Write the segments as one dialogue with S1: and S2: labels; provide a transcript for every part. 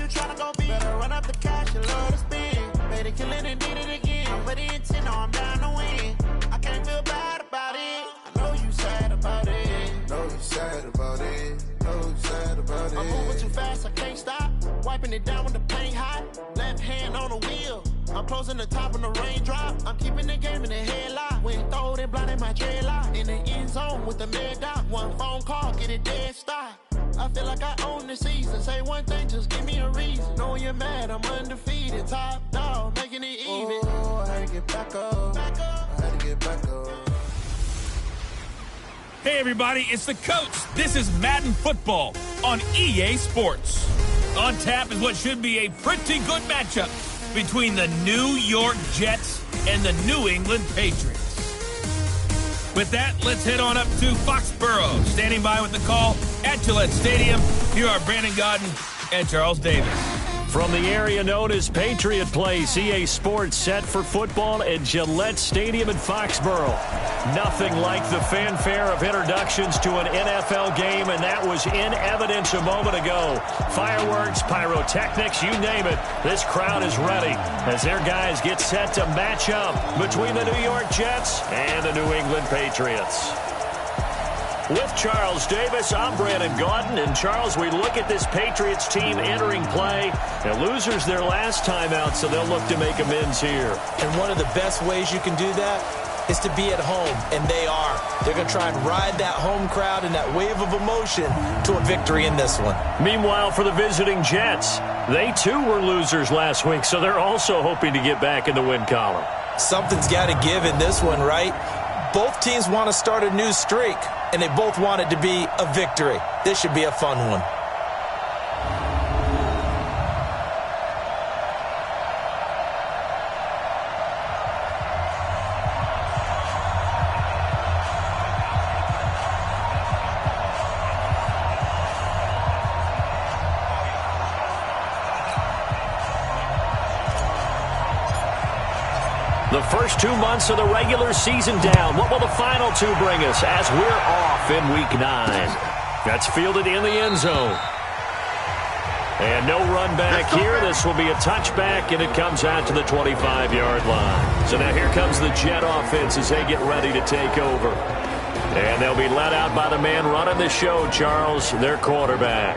S1: you tryna go be? Better run up the cash, you love to spend. Better kill it and did it again. I'm with the intent, no, I'm down to win. I can't feel bad about it. I know you sad about it.
S2: Know you sad about it. Know you sad about it.
S1: I'm moving too fast, I can't stop. Wiping it down when the paint hot. Left hand on the wheel. I'm closing the top when the raindrop. I'm keeping the game in the headlock. When throw it, blinding my dreadlock. In the end zone with the mad dot. One phone call, get it dead stop. I feel like I own the season. Say one thing, just give me a reason. Knowing you're mad, I'm undefeated. Top dog, making it even.
S2: Oh, I had to get back up. I had to get back up.
S3: Hey everybody, it's the coach. This is Madden Football on EA Sports. On tap is what should be a pretty good matchup between the New York Jets and the New England Patriots. With that, let's head on up to Foxborough. Standing by with the call at Gillette Stadium, here are Brandon Godden and Charles Davis.
S4: From the area known as Patriot Place, EA Sports set for football at Gillette Stadium in Foxborough. Nothing like the fanfare of introductions to an NFL game, and that was in evidence a moment ago. Fireworks, pyrotechnics, you name it. This crowd is ready as their guys get set to match up between the New York Jets and the New England Patriots. With Charles Davis, I'm Brandon Gaudin. And Charles, we look at this Patriots team entering play. They're losers their last time out, so they'll look to make amends here.
S5: And one of the best ways you can do that is to be at home, and they are. They're going to try and ride that home crowd and that wave of emotion to a victory in this one.
S4: Meanwhile, for the visiting Jets, they too were losers last week, so they're also hoping to get back in the win column.
S5: Something's got to give in this one, right? Both teams want to start a new streak, and they both want it to be a victory. This should be a fun one.
S4: The first 2 months of the regular season down. What will the final two bring us as we're off in Week 9? That's fielded in the end zone. And no run back here. This will be a touchback, and it comes out to the 25-yard line. So now here comes the Jet offense as they get ready to take over. And they'll be let out by the man running the show, Charles, their quarterback.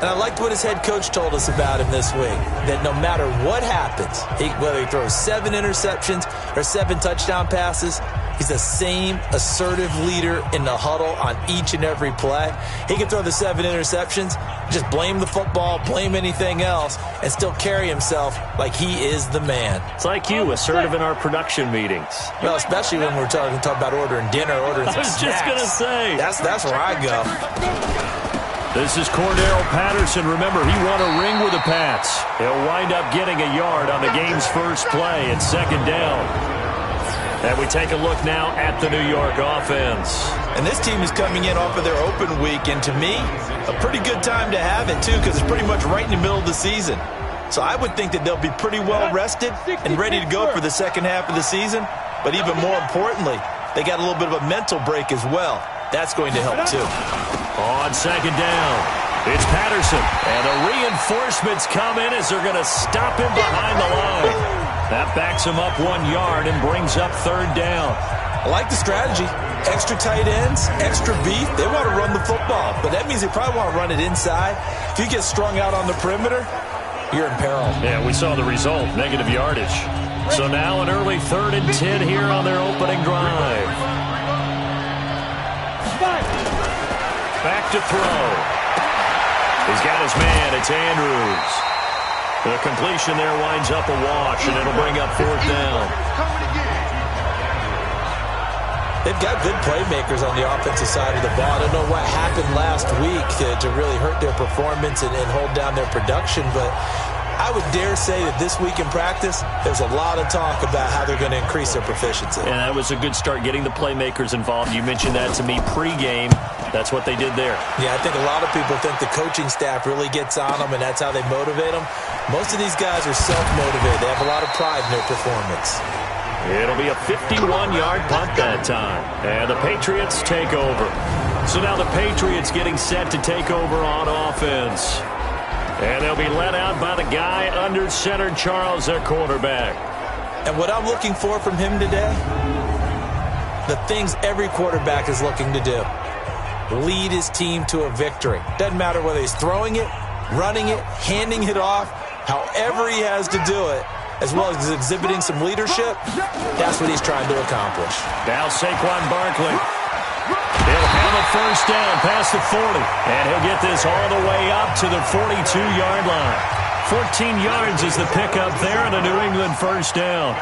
S5: And I liked what his head coach told us about him this week, that no matter what happens, whether he throws 7 interceptions or 7 touchdown passes, he's the same assertive leader in the huddle on each and every play. He can throw the 7 interceptions, just blame the football, blame anything else, and still carry himself like he is the man.
S4: It's like you, assertive in our production meetings.
S5: Well, especially when we're talking about ordering dinner, ordering some snacks.
S4: I was just going to say.
S5: That's where I go.
S4: This is Cordero Patterson. Remember, he won a ring with the Pats. He'll wind up getting a yard on the game's first play at second down. And we take a look now at the New York offense.
S5: And this team is coming in off of their open week, and to me, a pretty good time to have it, too, because it's pretty much right in the middle of the season. So I would think that they'll be pretty well rested and ready to go for the second half of the season. But even more importantly, they got a little bit of a mental break as well. That's going to help, too.
S4: On second down, it's Patterson. And the reinforcements come in as they're going to stop him behind the line. That backs him up 1 yard and brings up third down.
S5: I like the strategy. Extra tight ends, extra beef. They want to run the football, but that means they probably want to run it inside. If you get strung out on the perimeter, you're in peril.
S4: Yeah, we saw the result, negative yardage. So now an early 3rd and 10 here on their opening drive. Back to throw. He's got his man. It's Andrews. The completion there winds up a wash, and it'll bring up 4th down.
S5: They've got good playmakers on the offensive side of the ball. I don't know what happened last week to really hurt their performance and hold down their production, but I would dare say that this week in practice, there's a lot of talk about how they're going to increase their proficiency.
S4: And that was a good start, getting the playmakers involved. You mentioned that to me pregame. That's what they did there.
S5: Yeah, I think a lot of people think the coaching staff really gets on them, and that's how they motivate them. Most of these guys are self-motivated. They have a lot of pride in their performance.
S4: It'll be a 51-yard punt that time. And the Patriots take over. So now the Patriots getting set to take over on offense. And they'll be let out by the guy under center, Charles, their quarterback.
S5: And what I'm looking for from him today, the things every quarterback is looking to do. Lead his team to a victory. Doesn't matter whether he's throwing it, running it, handing it off, however he has to do it, as well as exhibiting some leadership, that's what he's trying to accomplish.
S4: Now Saquon Barkley. He'll have a first down past the 40, and he'll get this all the way up to the 42-yard line. 14 yards is the pickup there, and a New England first down.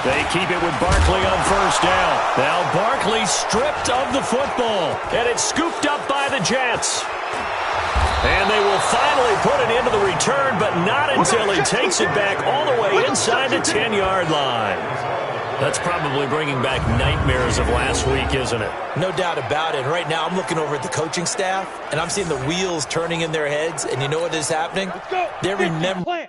S4: They keep it with Barkley on first down. Now Barkley stripped of the football, and it's scooped up by the Jets. And they will finally put it into the return, but not until he takes it back all the way inside the 10-yard line. That's probably bringing back nightmares of last week, isn't it?
S5: No doubt about it. Right now I'm looking over at the coaching staff, and I'm seeing the wheels turning in their heads, and you know what is happening? They're remembering.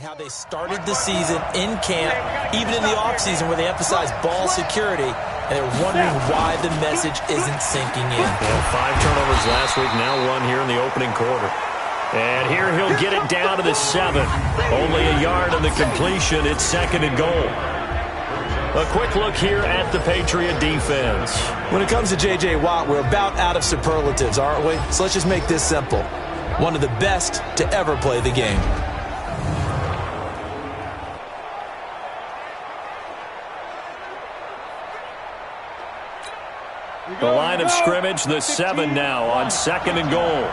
S5: How they started the season in camp, even in the offseason where they emphasized ball security, and they're wondering why the message isn't sinking in.
S4: Yeah, 5 turnovers last week, now 1 here in the opening quarter. And here he'll get it down to the 7. Only a yard on the completion. It's 2nd and goal. A quick look here at the Patriot defense.
S5: When it comes to J.J. Watt, we're about out of superlatives, aren't we? So let's just make this simple. One of the best to ever play the game.
S4: The line of scrimmage, the 7 now on 2nd and goal.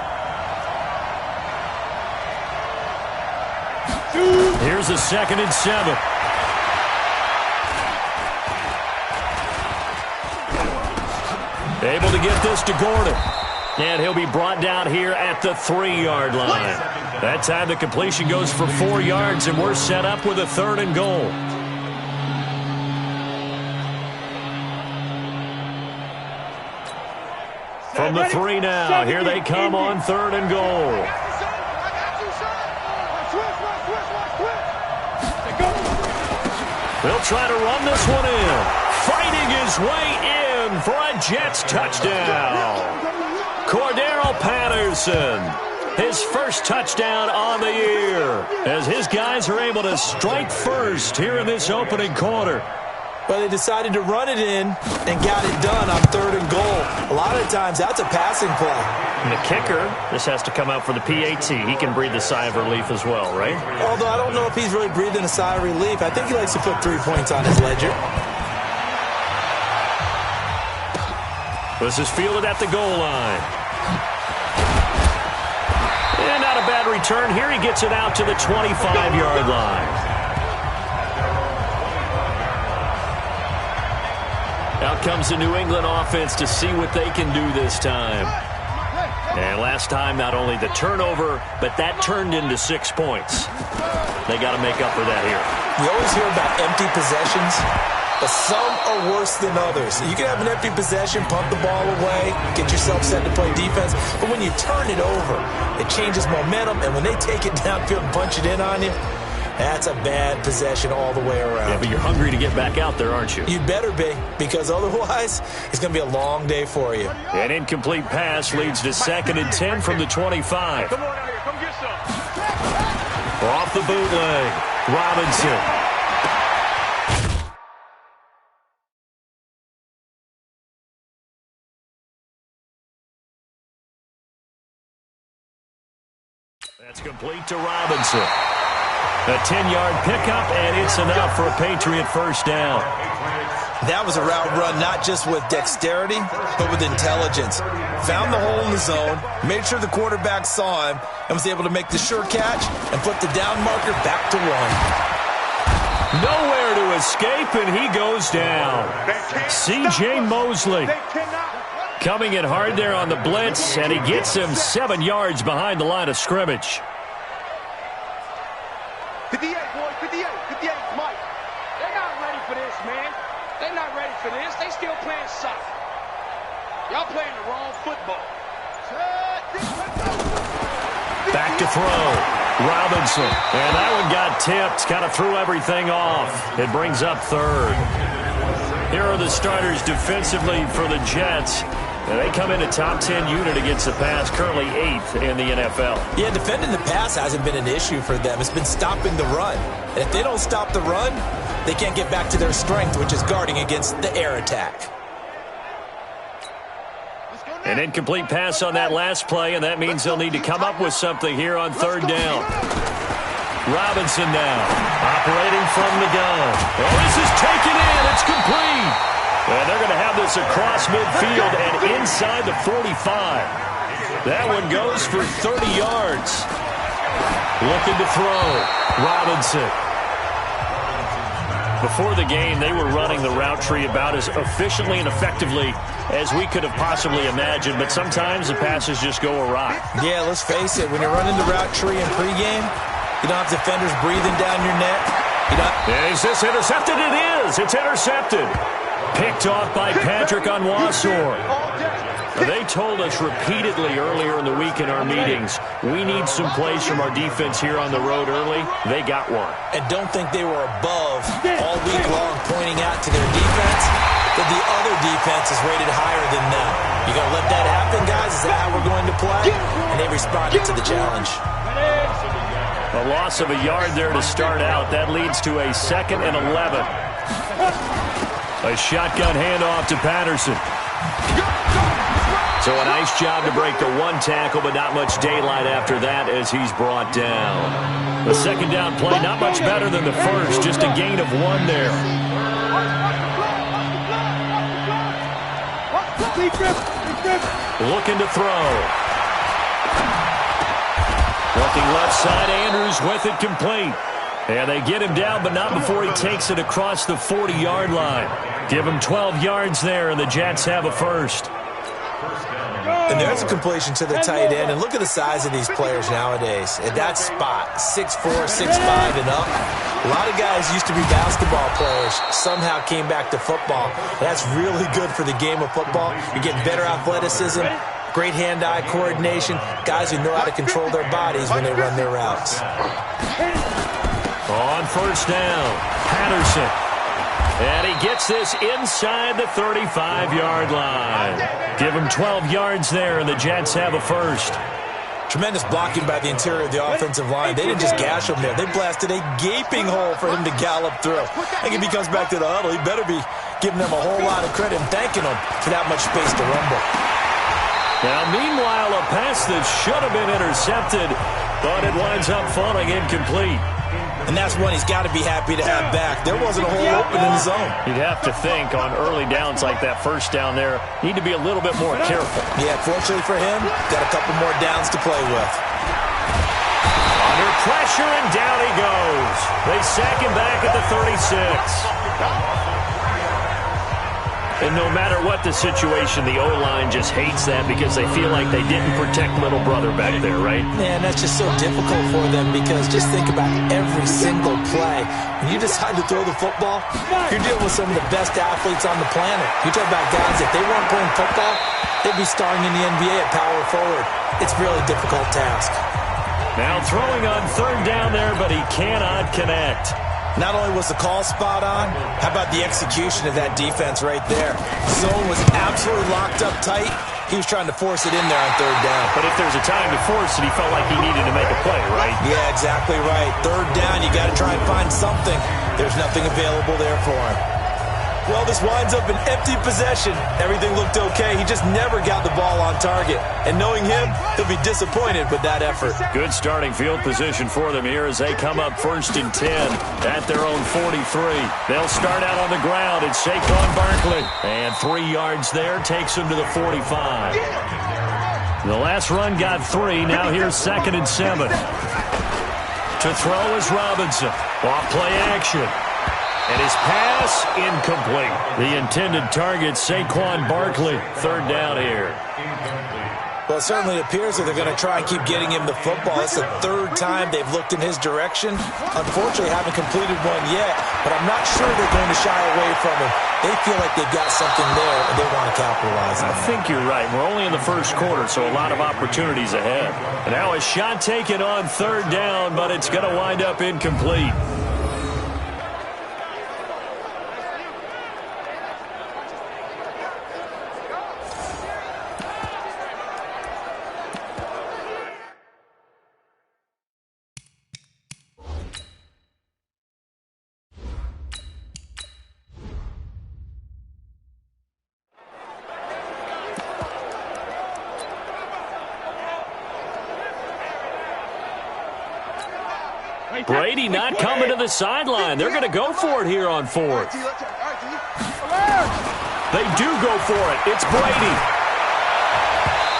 S4: Here's the 2nd and 7. Able to get this to Gordon. And he'll be brought down here at the 3-yard line. That time the completion goes for 4 yards, and we're set up with a 3rd and goal. From the 3 now, here they come on 3rd and goal. They'll try to run this one in. Fighting his way in for a Jets touchdown. Cordero Patterson, his first touchdown on the year, as his guys are able to strike first here in this opening quarter.
S5: But they decided to run it in and got it done on 3rd and goal. A lot of times, that's a passing play.
S4: And the kicker, this has to come out for the PAT. He can breathe a sigh of relief as well, right?
S5: Although I don't know if he's really breathing a sigh of relief. I think he likes to put 3 points on his ledger.
S4: This is fielded at the goal line. And not a bad return. Here he gets it out to the 25-yard line. Out comes the New England offense to see what they can do this time. And last time, not only the turnover, but that turned into 6 points. They got to make up for that here.
S5: You always hear about empty possessions, but some are worse than others. You can have an empty possession, pump the ball away, get yourself set to play defense, but when you turn it over, it changes momentum, and when they take it downfield and punch it in on you, that's a bad possession all the way around.
S4: Yeah, but you're hungry to get back out there, aren't you?
S5: You better be, because otherwise, it's going to be a long day for you.
S4: An incomplete pass leads to 2nd and 10 from the 25.
S6: Come on out here, come get some.
S4: Off the bootleg, Robinson. That's complete to Robinson. A 10-yard pickup, and it's enough for a Patriot first down.
S5: That was a route run not just with dexterity, but with intelligence. Found the hole in the zone, made sure the quarterback saw him, and was able to make the sure catch and put the down marker back to 1.
S4: Nowhere to escape, and he goes down. C.J. Mosley coming in hard there on the blitz, and he gets him 7 yards behind the line of scrimmage.
S6: 58, boys, 58, 58, Mike. They're not ready for this, man. They're not ready for this. They still playing soccer. Y'all playing the wrong football.
S4: Back to throw. Robinson. And that one got tipped. Kind of threw everything off. It brings up third. Here are the starters defensively for the Jets. They come in a top 10 unit against the pass, currently 8th in the NFL.
S5: Yeah, defending the pass hasn't been an issue for them. It's been stopping the run. And if they don't stop the run, they can't get back to their strength, which is guarding against the air attack.
S4: An incomplete pass on that last play, and that means they'll need to come up with something here on third down. Robinson now, operating from the gun. Oh, this is taken in. It's complete. And they're going to have this across midfield and inside the 45. That one goes for 30 yards. Looking to throw. Robinson. Before the game, they were running the route tree about as efficiently and effectively as we could have possibly imagined, but sometimes the passes just go awry.
S5: Yeah, let's face it. When you're running the route tree in pregame, you don't have defenders breathing down your neck.
S4: Is this intercepted? It is. It's intercepted. Picked off by Patrick Onwuasor. They told us repeatedly earlier in the week in our meetings, we need some plays from our defense here on the road early. They got one.
S5: And don't think they were above all week long pointing out to their defense that the other defense is rated higher than them. You going to let that happen, guys? Is that how we're going to play? And they responded to the challenge.
S4: A loss of a yard there to start out. That leads to a 2nd and 11. A shotgun handoff to Patterson. So a nice job to break the one tackle, but not much daylight after that as he's brought down. The second down play, not much better than the first, just a gain of 1 there. Looking to throw. Looking left side, Andrews with it complete. And they get him down, but not before he takes it across the 40-yard line. Give him 12 yards there, and the Jets have a first.
S5: And there's a completion to the tight end. And look at the size of these players nowadays. At that spot, 6'4", 6'5", and up. A lot of guys used to be basketball players, somehow came back to football. That's really good for the game of football. You're getting better athleticism, great hand-eye coordination, guys who know how to control their bodies when they run their routes.
S4: On first down, Patterson. And he gets this inside the 35-yard line. Give him 12 yards there, and the Jets have a first.
S5: Tremendous blocking by the interior of the offensive line. They didn't just gash him there. They blasted a gaping hole for him to gallop through. I think if he comes back to the huddle, he better be giving them a whole lot of credit and thanking them for that much space to rumble.
S4: Now, meanwhile, a pass that should have been intercepted, but it winds up falling incomplete.
S5: And that's one he's got to be happy to have back. There wasn't a hole open in the zone.
S4: You'd have to think on early downs like that first down there, need to be a little bit more careful.
S5: Yeah, fortunately for him, got a couple more downs to play with.
S4: Under pressure, and down he goes. They sack him back at the 36. And no matter what the situation, the O-line just hates that because they feel like they didn't protect little brother back there, right?
S5: Man, that's just so difficult for them because just think about every single play. When you decide to throw the football, you're dealing with some of the best athletes on the planet. You talk about guys, if they weren't playing football, they'd be starring in the NBA at power forward. It's a really difficult task.
S4: Now throwing on third down there, but he cannot connect.
S5: Not only was the call spot on, how about the execution of that defense right there? Zone was absolutely locked up tight. He was trying to force it in there on third down.
S4: But if there's a time to force it, he felt like he needed to make a play, right?
S5: Yeah, exactly right. Third down, you got to try and find something. There's nothing available there for him. Well, this winds up an empty possession. Everything looked okay. He just never got the ball on target. And knowing him, he'll be disappointed with that effort.
S4: Good starting field position for them here as they come up 1st and 10 at their own 43. They'll start out on the ground. It's Saquon Barkley. And 3 yards there takes him to the 45. The last run got 3. Now here's 2nd and 7. To throw is Robinson. Off play action. And his pass incomplete. The intended target, Saquon Barkley. 3rd down here.
S5: Well, it certainly appears that they're going to try and keep getting him the football. It's the third time they've looked in his direction. Unfortunately, haven't completed one yet, but I'm not sure they're going to shy away from him. They feel like they've got something there, and they want to capitalize on it.
S4: I think you're right. We're only in the first quarter, so a lot of opportunities ahead. And now a shot taken on third down, but it's going to wind up incomplete. Brady not coming to the sideline. They're going to go for it here on fourth. They do go for it. It's Brady.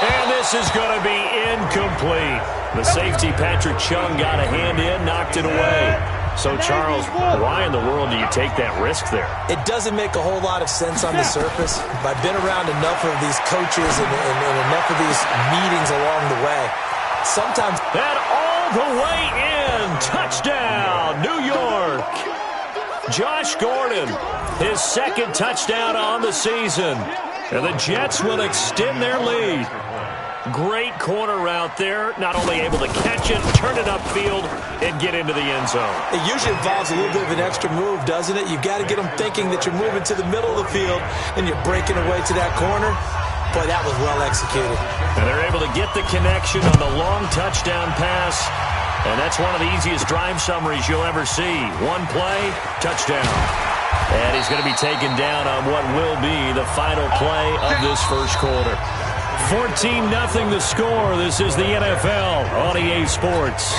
S4: And this is going to be incomplete. The safety, Patrick Chung, got a hand in, knocked it away. So, Charles, why in the world do you take that risk there?
S5: It doesn't make a whole lot of sense on the surface. But I've been around enough of these coaches and enough of these meetings along the way. Sometimes
S4: that all the way in. Touchdown, New York. Josh Gordon, his second touchdown on the season. And the Jets will extend their lead. Great corner route there. Not only able to catch it, turn it upfield, and get into the end zone.
S5: It usually involves a little bit of an extra move, doesn't it? You've got to get them thinking that you're moving to the middle of the field and you're breaking away to that corner. Boy, that was well executed.
S4: And they're able to get the connection on the long touchdown pass. And that's one of the easiest drive summaries you'll ever see. One play, touchdown. And he's going to be taken down on what will be the final play of this first quarter. 14-0 the score. This is the NFL on EA Sports.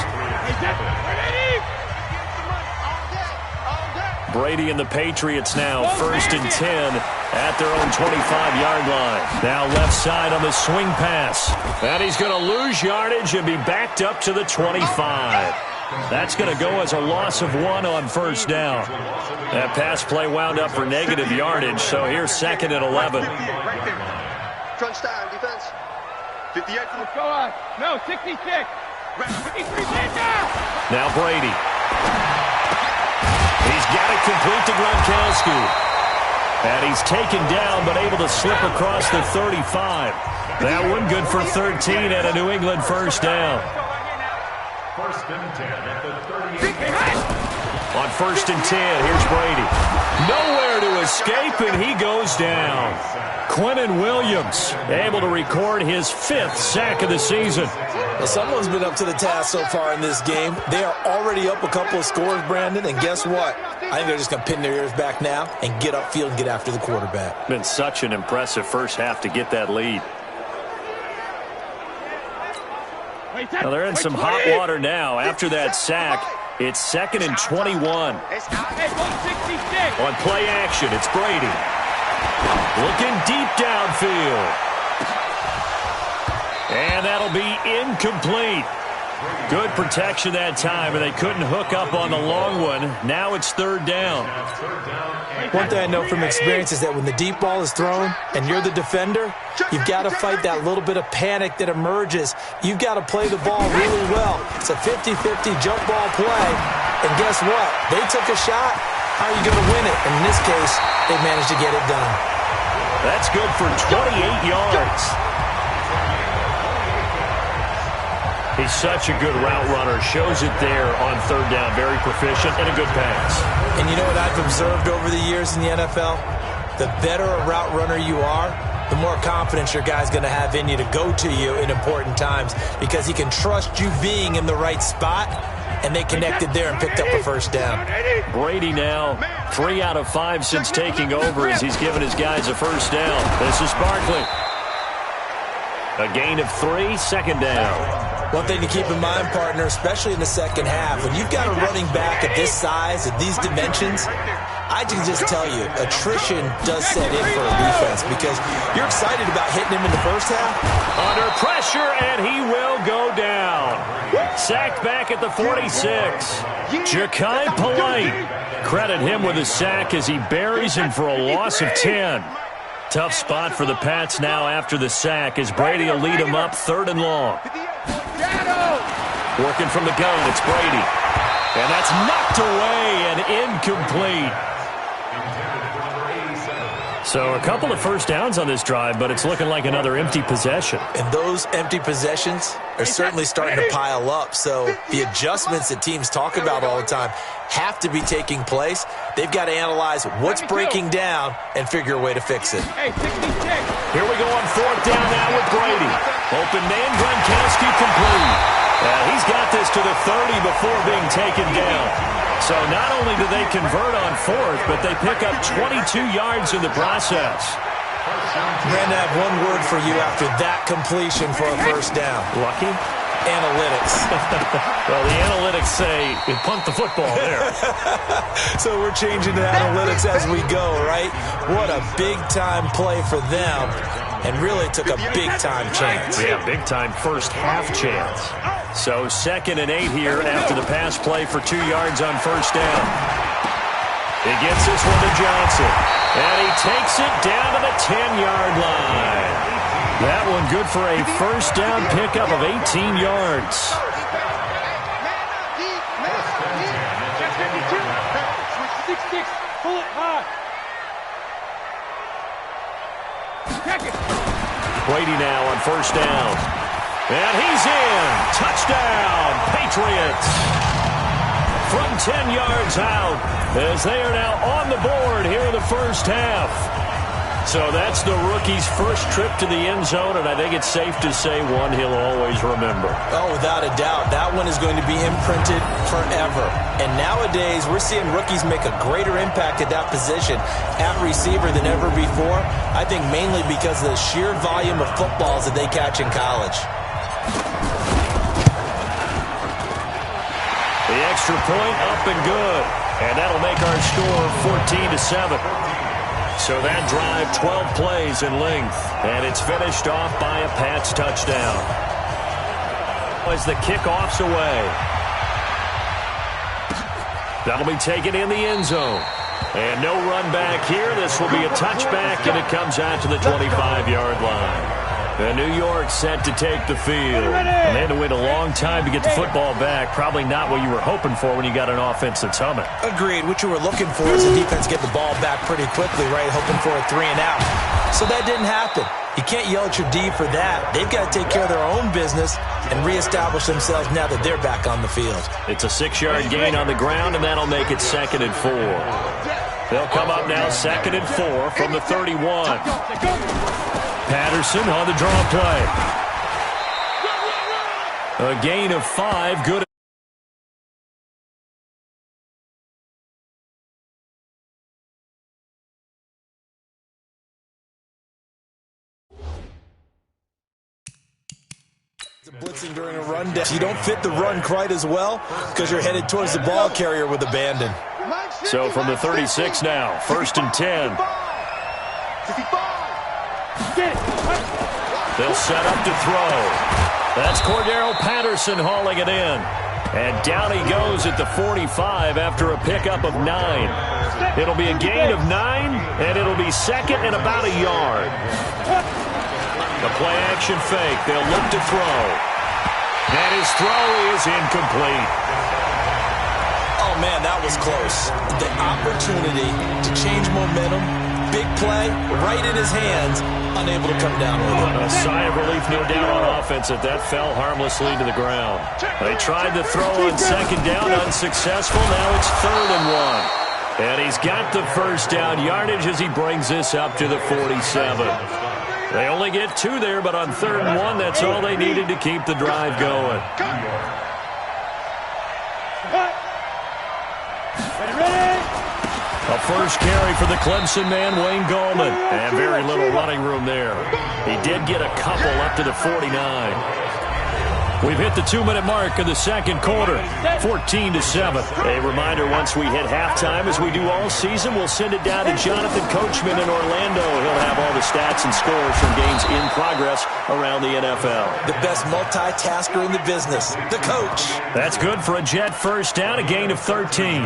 S4: Brady and the Patriots now 1st and 10 at their own 25-yard line. Now left side on the swing pass. And he's going to lose yardage and be backed up to the 25. That's going to go as a loss of 1 on first down. That pass play wound up for negative yardage, so here's 2nd and 11.
S6: Crunch time, defense. 58. Go on. No, 66.
S4: Now Brady. He's got it complete to Gronkowski. And he's taken down, but able to slip across the 35. That one good for 13 and a New England first down.
S7: 1st and 10 at the 38.
S4: On 1st and 10, here's Brady. Nowhere to escape, and he goes down. Quentin Williams able to record his 5th sack of the season.
S5: Well, someone's been up to the task so far in this game. They are already up a couple of scores, Brandon, and guess what? I think they're just going to pin their ears back now and get upfield and get after the quarterback.
S4: Been such an impressive first half to get that lead. Now they're in some hot water now after that sack. It's 2nd and 21. On play action, it's Brady. Looking deep downfield. And that'll be incomplete. Good protection that time, and they couldn't hook up on the long one. Now it's 3rd down.
S5: One thing I know from experience is that when the deep ball is thrown and you're the defender, you've got to fight that little bit of panic that emerges. You've got to play the ball really well. It's a 50-50 jump ball play, and guess what? They took a shot. How are you going to win it? And in this case, they managed to get it done.
S4: That's good for 28 yards. He's such a good route runner. Shows it there on 3rd down. Very proficient and a good pass.
S5: And you know what I've observed over the years in the NFL? The better a route runner you are, the more confidence your guy's going to have in you to go to you in important times because he can trust you being in the right spot, and they connected there and picked up a first down.
S4: Brady now 3 out of 5 since taking over as he's given his guys a first down. This is Barkley. A gain of 3, 2nd down.
S5: One thing to keep in mind, partner, especially in the second half, when you've got a running back at this size, at these dimensions, I can just tell you, attrition does set in for a defense because you're excited about hitting him in the first half.
S4: Under pressure, and he will go down. Sacked back at the 46. Ja'Kai Polite. Credit him with a sack as he buries him for a loss of 10. Tough spot for the Pats now after the sack as Brady will lead them up 3rd and long. Working from the gun, it's Brady. And that's knocked away and incomplete. So a couple of first downs on this drive, but it's looking like another empty possession.
S5: And those empty possessions are certainly starting to pile up. So the adjustments that teams talk about all the time have to be taking place. They've got to analyze what's breaking down and figure a way to fix it.
S4: Here we go on 4th down now with Brady. Open man, Gronkowski complete. He's got this to the 30 before being taken down. So not only do they convert on 4th, but they pick up 22 yards in the process.
S5: Brandon, I have one word for you after that completion for a first down.
S4: Lucky?
S5: Analytics.
S4: Well, the analytics say you punt the football there.
S5: So we're changing to analytics as we go, right? What a big-time play for them, and really took a big-time chance.
S4: Yeah, big-time first half chance. So 2nd and 8 here after the pass play for 2 yards on first down. He gets this one to Johnson, and he takes it down to the 10-yard line. That one good for a first down pickup of 18 yards. Brady now on first down. And he's in. Touchdown, Patriots. From 10 yards out as they are now on the board here in the first half. So that's the rookie's first trip to the end zone, and I think it's safe to say one he'll always remember.
S5: Oh, without a doubt. That one is going to be imprinted forever. And nowadays, we're seeing rookies make a greater impact at that position at receiver than ever before. I think mainly because of the sheer volume of footballs that they catch in college.
S4: The extra point up and good. And that'll make our score 14-7. So that drive, 12 plays in length. And it's finished off by a Pats touchdown. As the kickoff's away. That'll be taken in the end zone. And no run back here. This will be a touchback, and it comes out to the 25-yard line. And New York set to take the field. And they had to wait a long time to get the football back. Probably not what you were hoping for when you got an offense that's humming.
S5: Agreed. What you were looking for is the defense get the ball back pretty quickly, right? Hoping for a 3 and out. So that didn't happen. You can't yell at your D for that. They've got to take care of their own business and reestablish themselves now that they're back on the field.
S4: It's a 6-yard gain on the ground, and that'll make it 2nd and 4. They'll come up now 2nd and 4 from the 31. Patterson on the draw play. A gain of 5. Good.
S5: Blitzing during a run down. You don't fit the run quite as well because you're headed towards the ball carrier with abandon.
S4: So from the 36 now, 1st and 10. They'll set up to throw. That's Cordero Patterson hauling it in. And down he goes at the 45 after a pickup of 9. It'll be a gain of 9, and it'll be 2nd and about a yard. The play-action fake. They'll look to throw. And his throw is incomplete.
S5: Oh, man, that was close. The opportunity to change momentum, big play, right in his hands, unable to come down with it.
S4: A sigh of relief, no doubt, on offense that fell harmlessly to the ground. They tried to throw on 2nd down, unsuccessful. Now it's 3rd and 1. And he's got the first down yardage as he brings this up to the 47. They only get 2 there, but on 3rd and 1, that's all they needed to keep the drive going. A first carry for the Clemson man, Wayne Gallman. And very little running room there. He did get a couple up to the 49. We've hit the 2-minute mark of the 2nd quarter, 14-7. A reminder, once we hit halftime, as we do all season, we'll send it down to Jonathan Coachman in Orlando. He'll have all the stats and scores from games in progress around the NFL.
S5: The best multitasker in the business, the coach.
S4: That's good for a Jet first down, a gain of 13.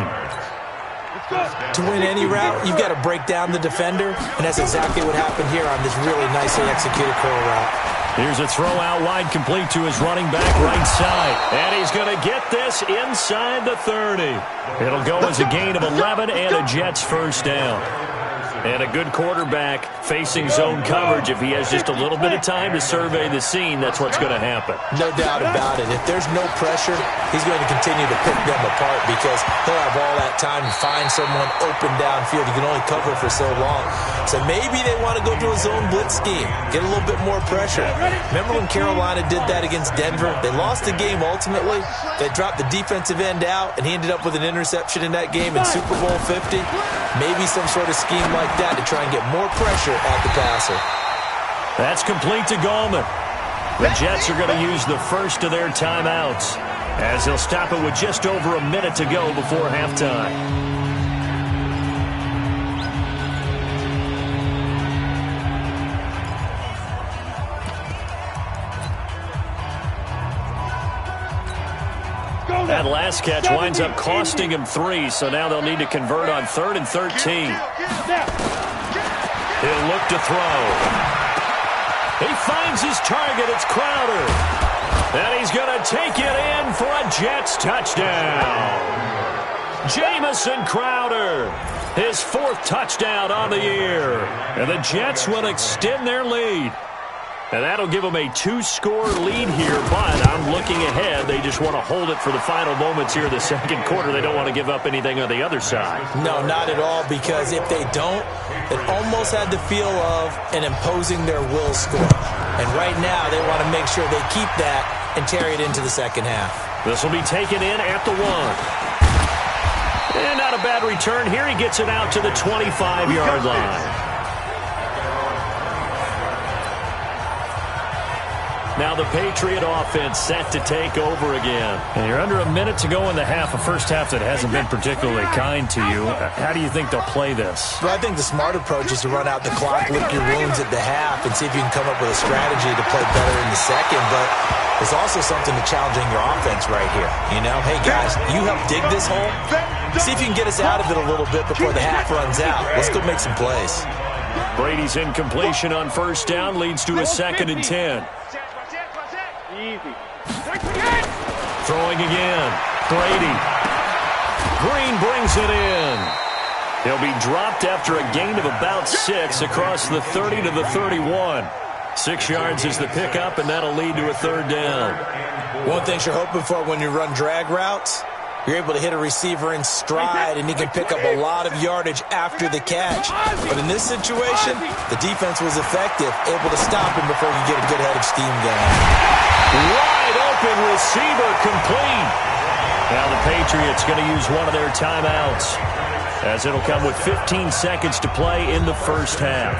S5: To win any route, you've got to break down the defender, and that's exactly what happened here on this really nicely executed curl route.
S4: Here's a throw out wide, complete to his running back right side. And he's going to get this inside the 30. It'll go as a gain of 11 and a Jets first down. And a good quarterback facing zone coverage. If he has just a little bit of time to survey the scene, that's what's going to happen.
S5: No doubt about it. If there's no pressure, he's going to continue to pick them apart because he'll have all that time to find someone open downfield. He can only cover for so long. So maybe they want to go to a zone blitz scheme, get a little bit more pressure. Remember when Carolina did that against Denver? They lost the game ultimately. They dropped the defensive end out, and he ended up with an interception in that game in Super Bowl 50. Maybe some sort of scheme like that to try and get more pressure at the passer.
S4: That's complete to Gallman. The Jets are going to use the first of their timeouts as they'll stop it with just over a minute to go before halftime. That last catch winds up costing him 3, so now they'll need to convert on 3rd and 13. He'll look to throw. He finds his target. It's Crowder. And he's going to take it in for a Jets touchdown. Jamison Crowder, his 4th touchdown on the year. And the Jets will extend their lead. And that'll give them a 2-score lead here, but I'm looking ahead. They just want to hold it for the final moments here of the second quarter. They don't want to give up anything on the other side.
S5: No, not at all, because if they don't, it almost had the feel of an imposing their will score. And right now, they want to make sure they keep that and carry it into the second half.
S4: This will be taken in at the 1. And not a bad return here. He gets it out to the 25-yard line. Now the Patriot offense set to take over again. And you're under a minute to go in the half, a first half that hasn't been particularly kind to you. How do you think they'll play this?
S5: Well, I think the smart approach is to run out the clock, lick your wounds at the half, and see if you can come up with a strategy to play better in the second. But there's also something to challenging your offense right here. You know, hey, guys, you help dig this hole. See if you can get us out of it a little bit before the half runs out. Let's go make some plays.
S4: Brady's incompletion on first down leads to a 2nd and 10. Throwing again. Brady. Green brings it in. He'll be dropped after a gain of about 6 across the 30 to the 31. 6 yards is the pickup, and that'll lead to a 3rd down.
S5: One thing you're hoping for when you run drag routes, you're able to hit a receiver in stride, and he can pick up a lot of yardage after the catch. But in this situation, the defense was effective, able to stop him before he could get a good head of steam going.
S4: Wide open receiver complete. Now the Patriots going to use one of their timeouts as it'll come with 15 seconds to play in the first half.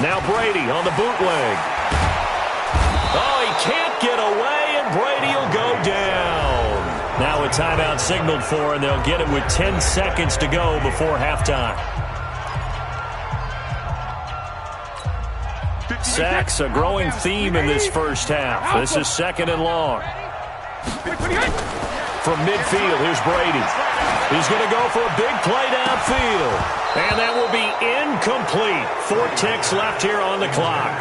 S4: Now Brady on the bootleg. Oh, he can't get away, and Brady will go down. Now a timeout signaled for, and they'll get it with 10 seconds to go before halftime. Sacks, a growing theme in this first half. This is 2nd and long. From midfield, here's Brady. He's going to go for a big play downfield. And that will be incomplete. 4 ticks left here on the clock.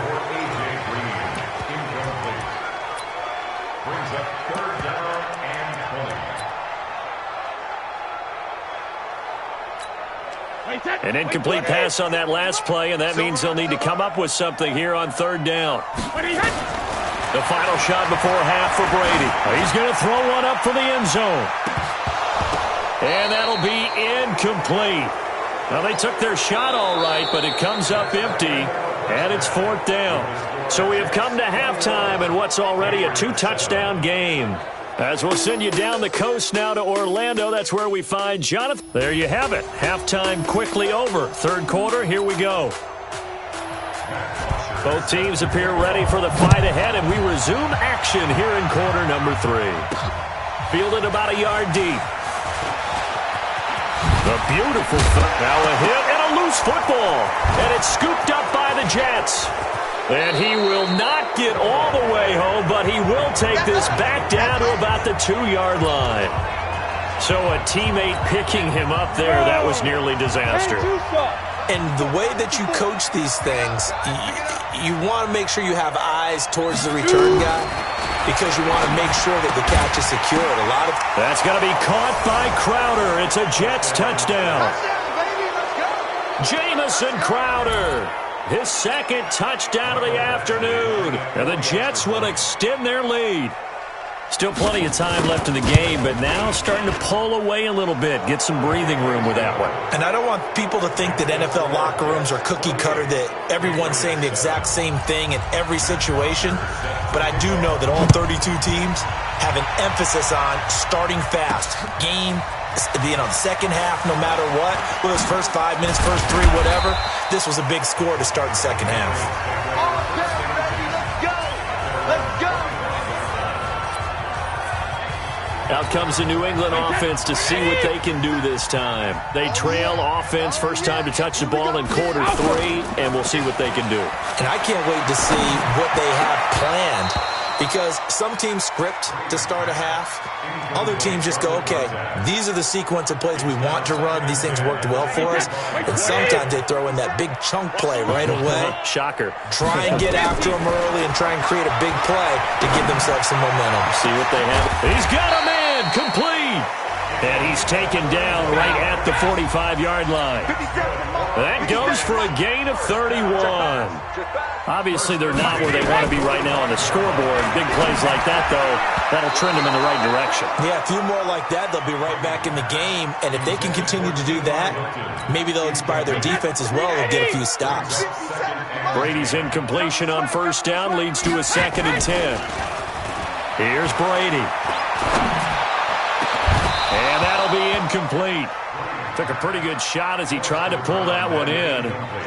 S7: Brings up 3rd down and 20.
S4: An incomplete pass on that last play, and that means they'll need to come up with something here on 3rd down. The final shot before half for Brady. He's going to throw one up for the end zone. And that'll be incomplete. Well, they took their shot all right, but it comes up empty, and it's 4th down. So we have come to halftime in what's already a 2-touchdown game. As we'll send you down the coast now to Orlando, that's where we find Jonathan. There you have it. Halftime quickly over. 3rd quarter, here we go. Both teams appear ready for the fight ahead, and we resume action here in quarter number 3. Fielded about a yard deep. The beautiful now a hit and a loose football. And it's scooped up by the Jets. And he will not get all the way home, but he will take this back down to about the 2-yard line. So a teammate picking him up there, that was nearly disaster.
S5: And the way that you coach these things, you want to make sure you have eyes towards the return guy because you want to make sure that the catch is secured.
S4: That's going to be caught by Crowder. It's a Jets touchdown. Jamison Crowder, his second touchdown of the afternoon. And the Jets will extend their lead. Still plenty of time left in the game, but now starting to pull away a little bit, get some breathing room with that one.
S5: And I don't want people to think that NFL locker rooms are cookie cutter, that everyone's saying the exact same thing in every situation. But I do know that all 32 teams have an emphasis on starting fast. Game, the second half, no matter what, whether it's first 5 minutes, first 3, whatever, this was a big score to start the second half.
S4: Out comes the New England offense to see what they can do this time. They trail offense, first time to touch the ball in quarter 3, and we'll see what they can do.
S5: And I can't wait to see what they have planned, because some teams script to start a half. Other teams just go, okay, these are the sequence of plays we want to run. These things worked well for us. And sometimes they throw in that big chunk play right away.
S4: Shocker.
S5: Try and get after them early and try and create a big play to give themselves some momentum.
S4: See what they have. He's got a man complete. And he's taken down right at the 45-yard line. That goes for a gain of 31. Obviously, they're not where they want to be right now on the scoreboard. Big plays like that, though, that'll trend them in the right direction.
S5: Yeah, a few more like that, they'll be right back in the game. And if they can continue to do that, maybe they'll inspire their defense as well and get a few stops.
S4: Brady's incompletion on first down leads to a 2nd and 10. Here's Brady. And that'll be incomplete. Took a pretty good shot as he tried to pull that one in.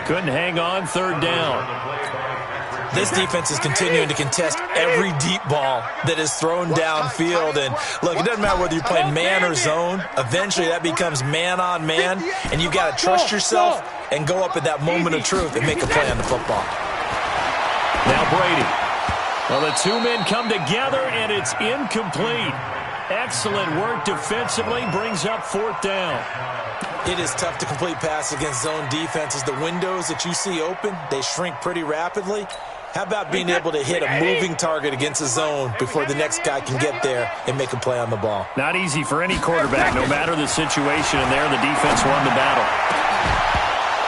S4: Couldn't hang on, 3rd down.
S5: This defense is continuing to contest every deep ball that is thrown downfield. And look, it doesn't matter whether you're playing man or zone. Eventually that becomes man on man. And you've got to trust yourself and go up at that moment of truth and make a play on the football.
S4: Now Brady. Well, the 2 men come together and it's incomplete. Excellent work defensively, brings up 4th down.
S5: It is tough to complete passes against zone defenses. The windows that you see open, they shrink pretty rapidly. How about being able to hit a moving target against a zone before the next guy can get there and make a play on the ball?
S4: Not easy for any quarterback, no matter the situation, and there the defense won the battle.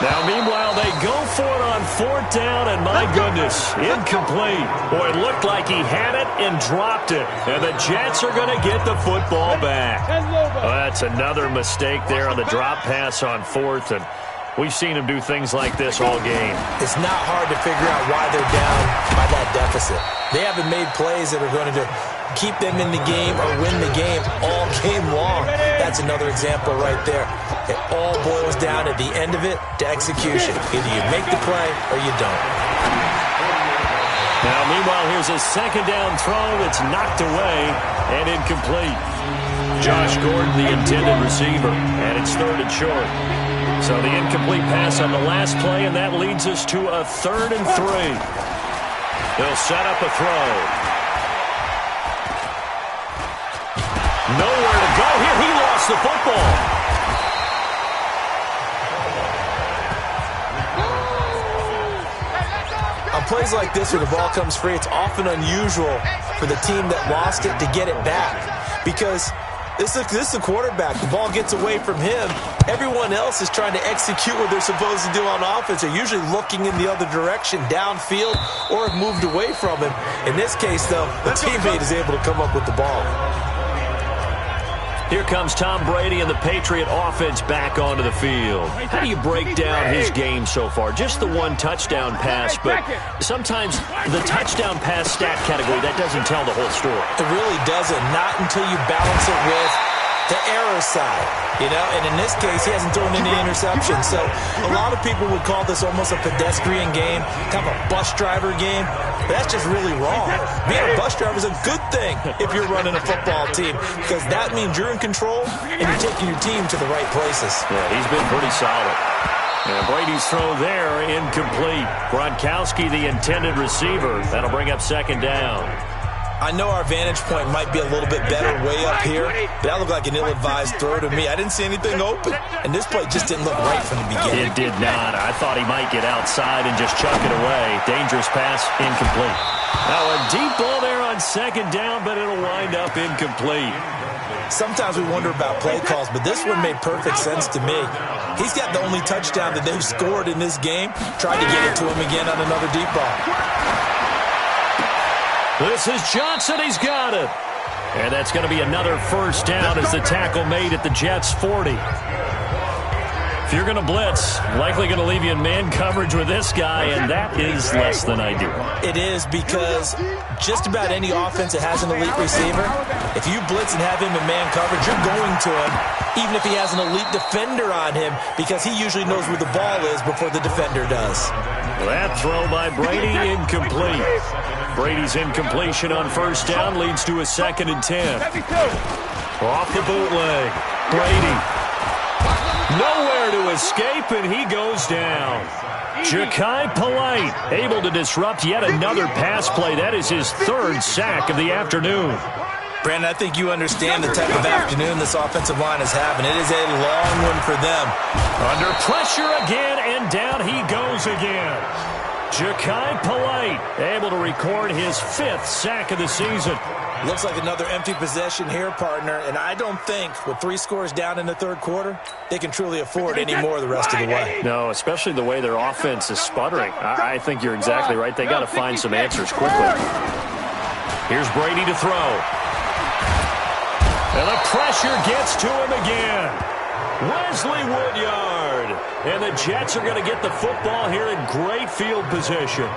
S4: Now, meanwhile, they go for it on 4th down, and my goodness, incomplete. Boy, it looked like he had it and dropped it, and the Jets are going to get the football back. Well, that's another mistake there on the drop pass on 4th, and we've seen him do things like this all game.
S5: It's not hard to figure out why they're down by that deficit. They haven't made plays that are going to keep them in the game or win the game all game long. That's another example right there. It all boils down at the end of it to execution. Either you make the play or you don't.
S4: Now, meanwhile, here's a 2nd down throw that's knocked away and incomplete. Josh Gordon, the intended receiver, and it's 3rd and short. So the incomplete pass on the last play, and that leads us to a 3rd and 3. They'll set up a throw. Nowhere to go here. He lost the football.
S5: On plays like this where the ball comes free, it's often unusual for the team that lost it to get it back, because this is a quarterback. The ball gets away from him. Everyone else is trying to execute what they're supposed to do on offense. They're usually looking in the other direction, downfield, or have moved away from him. In this case, though, the teammate is able to come up with the ball.
S4: Here comes Tom Brady and the Patriot offense back onto the field. How do you break down his game so far? Just the 1 touchdown pass, but sometimes the touchdown pass stat category, that doesn't tell the whole story.
S5: It really doesn't, not until you balance it with the error side, and in this case, he hasn't thrown any interceptions. So a lot of people would call this almost a pedestrian game, kind of a bus driver game. But that's just really wrong. Being a bus driver is a good thing if you're running a football team, because that means you're in control and you're taking your team to the right places.
S4: Yeah, he's been pretty solid. And Brady's throw there, incomplete. Gronkowski, the intended receiver. That'll bring up second down.
S5: I know our vantage point might be a little bit better way up here, but that looked like an ill-advised throw to me. I didn't see anything open, and this play just didn't look right from the beginning.
S4: It did not. I thought he might get outside and just chuck it away. Dangerous pass, incomplete. Now a deep ball there on second down, but it'll wind up incomplete.
S5: Sometimes we wonder about play calls, but this one made perfect sense to me. He's got the only touchdown that they've scored in this game. Tried to get it to him again on another deep ball.
S4: This is Johnson. He's got it. And that's going to be another first down as the tackle made at the Jets' 40. If you're going to blitz, likely going to leave you in man coverage with this guy, and that is less than ideal.
S5: It is, because just about any offense that has an elite receiver, if you blitz and have him in man coverage, you're going to him, even if he has an elite defender on him, because he usually knows where the ball is before the defender does.
S4: That throw by Brady, incomplete. Brady's incompletion on first down leads to a 2nd and 10. Off the bootleg. Brady. Nowhere to escape, and he goes down. Ja'Kai Polite able to disrupt yet another pass play. That is his 3rd sack of the afternoon.
S5: Brandon, I think you understand the type of afternoon this offensive line is having. It is a long one for them.
S4: Under pressure again, and down he goes again. Ja'Kai Polite able to record his 5th sack of the season.
S5: Looks like another empty possession here, partner, and I don't think with 3 scores down in the 3rd quarter, they can truly afford any more the rest of the way.
S4: No, especially the way their offense is sputtering. I think you're exactly right. They got to find some answers quickly. Here's Brady to throw. And the pressure gets to him again. Wesley Woodyard. And the Jets are going to get the football here in great field position.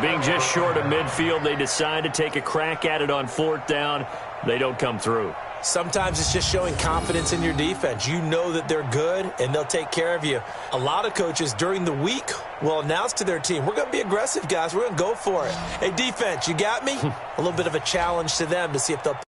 S4: Being just short of midfield, they decide to take a crack at it on 4th down. They don't come through.
S5: Sometimes it's just showing confidence in your defense. You know that they're good, and they'll take care of you. A lot of coaches during the week will announce to their team, we're going to be aggressive, guys. We're going to go for it. Hey, defense, you got me? A little bit of a challenge to them to see if they'll